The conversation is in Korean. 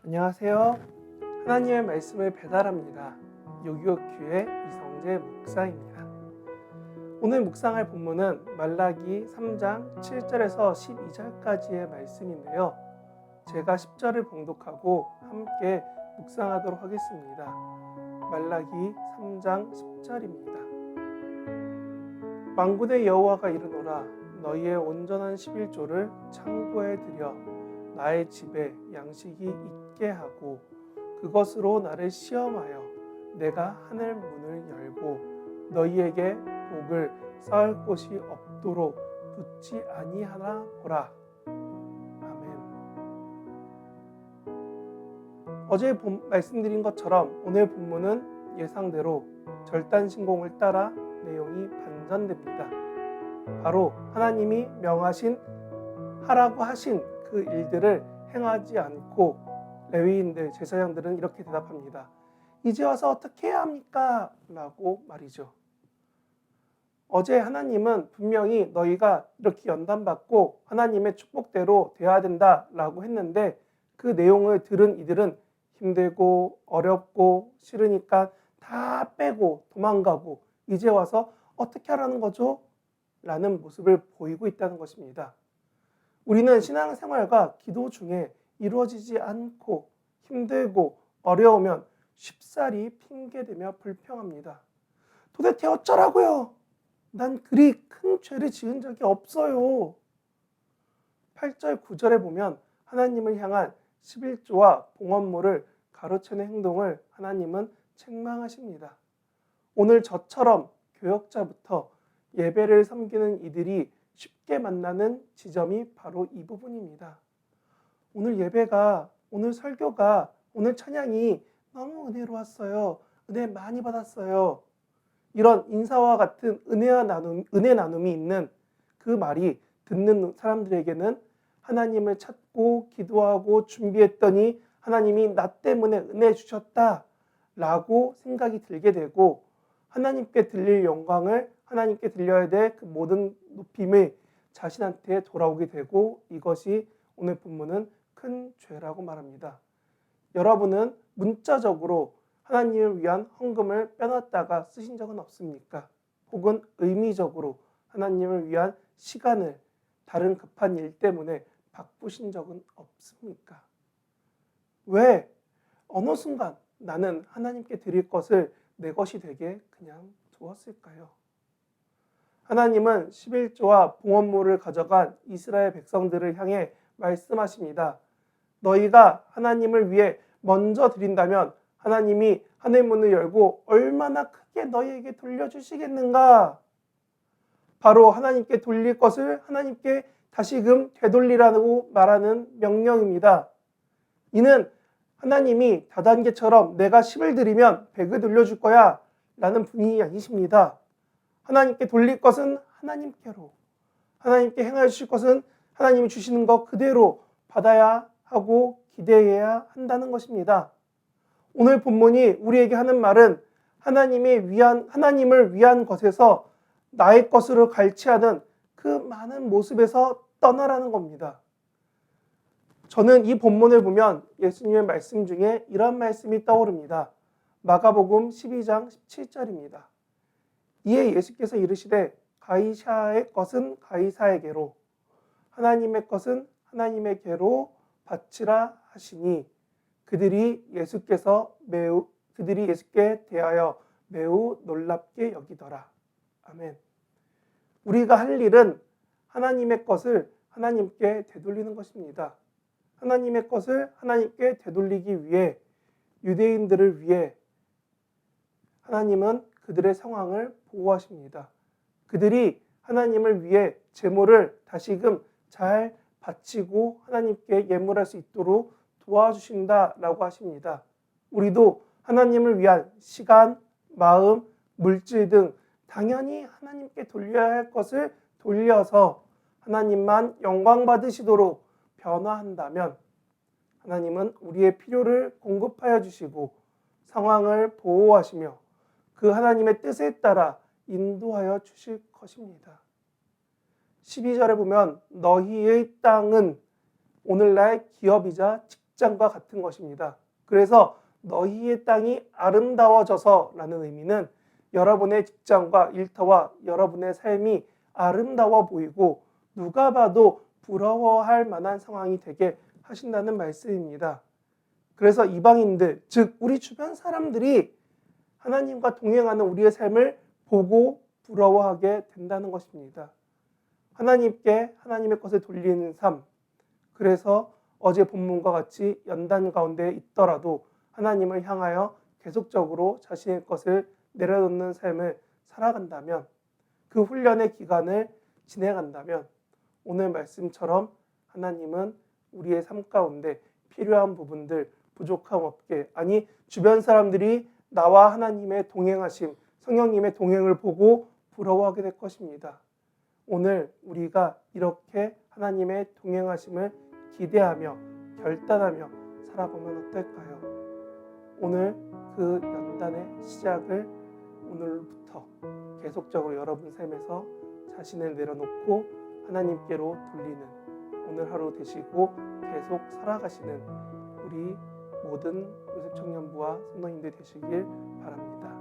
안녕하세요. 하나님의 말씀을 배달합니다. 요기요큐의 이성재 목사입니다. 오늘 묵상할 본문은 말라기 3장 7절에서 12절까지의 말씀인데요. 제가 10절을 봉독하고 함께 묵상하도록 하겠습니다. 말라기 3장 10절입니다. 만군의 여호와가 이르노라. 너희의 온전한 11조를 창고에 들여 나의 집에 양식이 있게 하고 그것으로 나를 시험하여 내가 하늘 문을 열고 너희에게 복을 쌓을 곳이 없도록 붙지 아니하나 보라. 아멘. 어제 말씀드린 것처럼 오늘 본문은 예상대로 절단신공을 따라 내용이 반전됩니다. 바로 하나님이 명하신 하라고 하신 그 일들을 행하지 않고 레위인들, 제사장들은 이렇게 대답합니다. 이제 와서 어떻게 해야 합니까? 라고 말이죠. 어제 하나님은 분명히 너희가 이렇게 연단받고 하나님의 축복대로 되어야 된다라고 했는데 그 내용을 들은 이들은 힘들고 어렵고 싫으니까 다 빼고 도망가고 이제 와서 어떻게 하라는 거죠? 라는 모습을 보이고 있다는 것입니다. 우리는 신앙생활과 기도 중에 이루어지지 않고 힘들고 어려우면 쉽사리 핑계대며 불평합니다. 도대체 어쩌라고요? 난 그리 큰 죄를 지은 적이 없어요. 8절 9절에 보면 하나님을 향한 11조와 봉헌물을 가로채는 행동을 하나님은 책망하십니다. 오늘 저처럼 교역자부터 예배를 섬기는 이들이 쉽게 만나는 지점이 바로 이 부분입니다. 오늘 예배가, 오늘 설교가, 오늘 찬양이 너무 은혜로웠어요. 은혜 많이 받았어요. 이런 인사와 같은 은혜 나눔이 있는 그 말이 듣는 사람들에게는 하나님을 찾고 기도하고 준비했더니 하나님이 나 때문에 은혜 주셨다라고 생각이 들게 되고 하나님께 들릴 영광을 하나님께 들려야 될 그 모든 높임을 자신한테 돌아오게 되고 이것이 오늘 본문은 큰 죄라고 말합니다. 여러분은 문자적으로 하나님을 위한 헌금을 빼놨다가 쓰신 적은 없습니까? 혹은 의미적으로 하나님을 위한 시간을 다른 급한 일 때문에 바꾸신 적은 없습니까? 왜? 어느 순간 나는 하나님께 드릴 것을 내 것이 되게 그냥 두었을까요? 하나님은 11조와 봉헌물을 가져간 이스라엘 백성들을 향해 말씀하십니다. 너희가 하나님을 위해 먼저 드린다면 하나님이 하늘문을 열고 얼마나 크게 너희에게 돌려주시겠는가? 바로 하나님께 돌릴 것을 하나님께 다시금 되돌리라고 말하는 명령입니다. 이는 하나님이 다단계처럼 내가 10을 드리면 100을 돌려줄 거야 라는 분이 아니십니다. 하나님께 돌릴 것은 하나님께로, 하나님께 행하여 주실 것은 하나님이 주시는 것 그대로 받아야 하고 기대해야 한다는 것입니다. 오늘 본문이 우리에게 하는 말은 하나님을 위한 것에서 나의 것으로 갈취하는 그 많은 모습에서 떠나라는 겁니다. 저는 이 본문을 보면 예수님의 말씀 중에 이런 말씀이 떠오릅니다. 마가복음 12장 17절입니다. 이에 예수께서 이르시되 가이사의 것은 가이사에게로 하나님의 것은 하나님에게로 바치라 하시니 그들이 예수께 대하여 매우 놀랍게 여기더라. 아멘. 우리가 할 일은 하나님의 것을 하나님께 되돌리는 것입니다. 하나님의 것을 하나님께 되돌리기 위해 유대인들을 위해 하나님은 그들의 상황을 보호하십니다. 그들이 하나님을 위해 제물을 다시금 잘 바치고 하나님께 예물할 수 있도록 도와주신다라고 하십니다. 우리도 하나님을 위한 시간, 마음, 물질 등 당연히 하나님께 돌려야 할 것을 돌려서 하나님만 영광 받으시도록 변화한다면 하나님은 우리의 필요를 공급하여 주시고 상황을 보호하시며 그 하나님의 뜻에 따라 인도하여 주실 것입니다. 12절에 보면 너희의 땅은 오늘날 기업이자 직장과 같은 것입니다. 그래서 너희의 땅이 아름다워져서 라는 의미는 여러분의 직장과 일터와 여러분의 삶이 아름다워 보이고 누가 봐도 부러워할 만한 상황이 되게 하신다는 말씀입니다. 그래서 이방인들, 즉 우리 주변 사람들이 하나님과 동행하는 우리의 삶을 보고 부러워하게 된다는 것입니다. 하나님께 하나님의 것을 돌리는 삶, 그래서 어제 본문과 같이 연단 가운데 있더라도 하나님을 향하여 계속적으로 자신의 것을 내려놓는 삶을 살아간다면, 그 훈련의 기간을 지내간다면 오늘 말씀처럼 하나님은 우리의 삶 가운데 필요한 부분들, 부족함 없게, 아니 주변 사람들이 나와 하나님의 동행하심, 성령님의 동행을 보고 부러워하게 될 것입니다. 오늘 우리가 이렇게 하나님의 동행하심을 기대하며 결단하며 살아보면 어떨까요? 오늘 그 연단의 시작을 오늘부터 계속적으로 여러분 삶에서 자신을 내려놓고 하나님께로 돌리는 오늘 하루 되시고 계속 살아가시는 우리 모든 요셉 청년부와 성도님들 되시길 바랍니다.